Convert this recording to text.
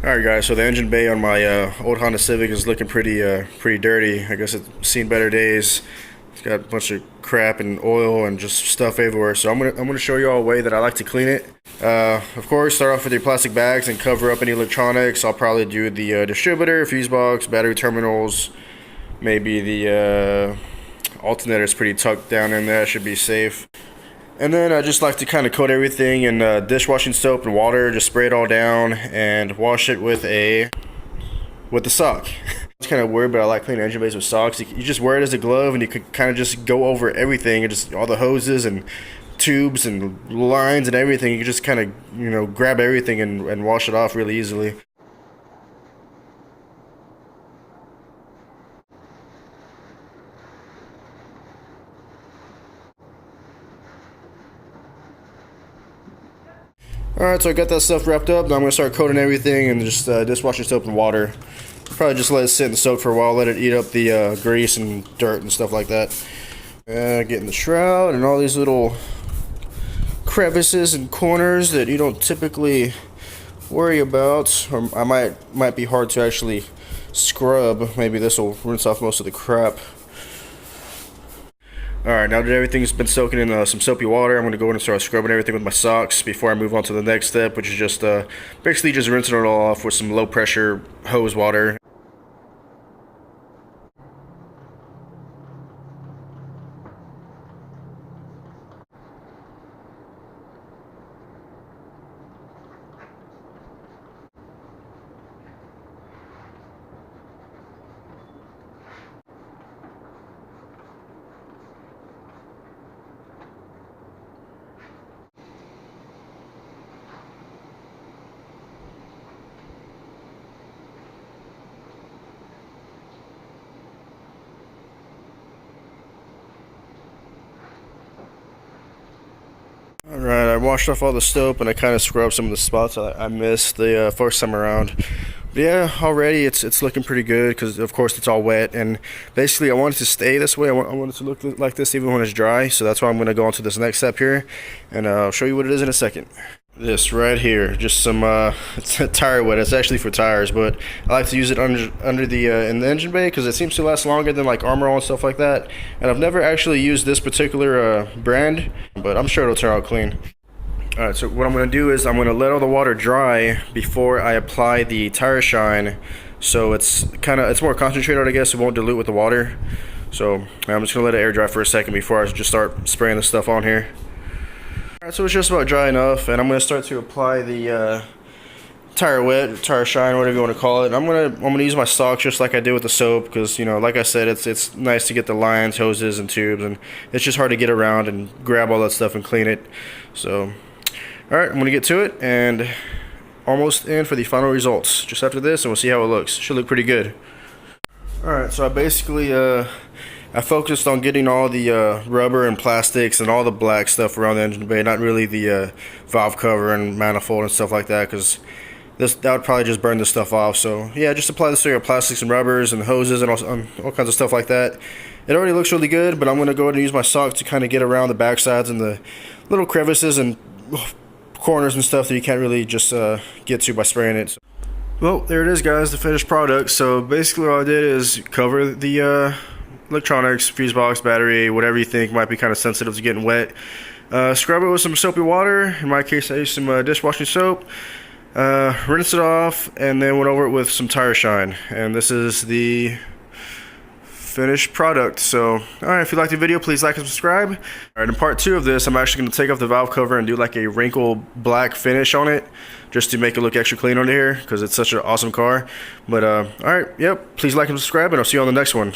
Alright guys, so the engine bay on my old Honda Civic is looking pretty dirty. I guess it's seen better days. It's got a bunch of crap and oil and just stuff everywhere. So I'm gonna show you all a way that I like to clean it. Of course, start off with your plastic bags and cover up any electronics. I'll probably do the distributor, fuse box, battery terminals, maybe the alternator is pretty tucked down in there. Should be safe. And then I just like to kind of coat everything in dishwashing soap and water. Just spray it all down and wash it with the sock. It's kind of weird, but I like cleaning engine bays with socks. You just wear it as a glove, and you could kind of just go over everything, and just all the hoses and tubes and lines and everything. You can just kind of grab everything and wash it off really easily. Alright, so I got that stuff wrapped up. Now I'm going to start coating everything and just dishwashing soap and water. Probably just let it sit and soak for a while, let it eat up the grease and dirt and stuff like that. Getting the shroud and all these little crevices and corners that you don't typically worry about. Or I might be hard to actually scrub. Maybe this will rinse off most of the crap. Alright, now that everything's been soaking in some soapy water, I'm going to go in and start scrubbing everything with my socks before I move on to the next step, which is just basically just rinsing it all off with some low pressure hose water. Alright, I washed off all the soap and I kind of scrubbed some of the spots I missed the first time around. But yeah, already it's looking pretty good because of course it's all wet, and basically I want it to stay this way. I want it to look like this even when it's dry, so that's why I'm going to go on to this next step here, and I'll show you what it is in a second. This right here, just some it's a tire wet. It's actually for tires, but I like to use it under the in the engine bay because it seems to last longer than like Armor All and stuff like that. And I've never actually used this particular brand, but I'm sure it'll turn out clean. Alright, so what I'm going to do is I'm going to let all the water dry before I apply the tire shine, so it's more concentrated, I guess. It won't dilute with the water. So I'm just going to let it air dry for a second before I just start spraying this stuff on here. Alright, so it's just about dry enough, and I'm going to start to apply the tire wet, tire shine, whatever you want to call it. I'm gonna use my socks just like I did with the soap, because like I said, it's nice to get the lines, hoses, and tubes, and it's just hard to get around and grab all that stuff and clean it. So, alright, I'm gonna get to it, and almost in for the final results. Just after this, and we'll see how it looks. Should look pretty good. Alright, so I basically I focused on getting all the rubber and plastics and all the black stuff around the engine bay, not really the valve cover and manifold and stuff like that, because that would probably just burn this stuff off. So yeah, just apply this to your plastics and rubbers and hoses and all kinds of stuff like that. It already looks really good, but I'm going to go ahead and use my sock to kind of get around the back sides and the little crevices and corners and stuff that you can't really just get to by spraying it. Well, there it is, guys, the finished product. So basically all I did is cover the electronics, fuse box, battery, whatever you think might be kind of sensitive to getting wet. Scrub it with some soapy water. In my case, I used some dishwashing soap. Rinse it off, and then went over it with some tire shine. And this is the finished product. So, alright, if you liked the video, please like and subscribe. Alright, in part 2 of this, I'm actually going to take off the valve cover and do like a wrinkle black finish on it, just to make it look extra clean under here, because it's such an awesome car. But, alright, yep, please like and subscribe, and I'll see you on the next one.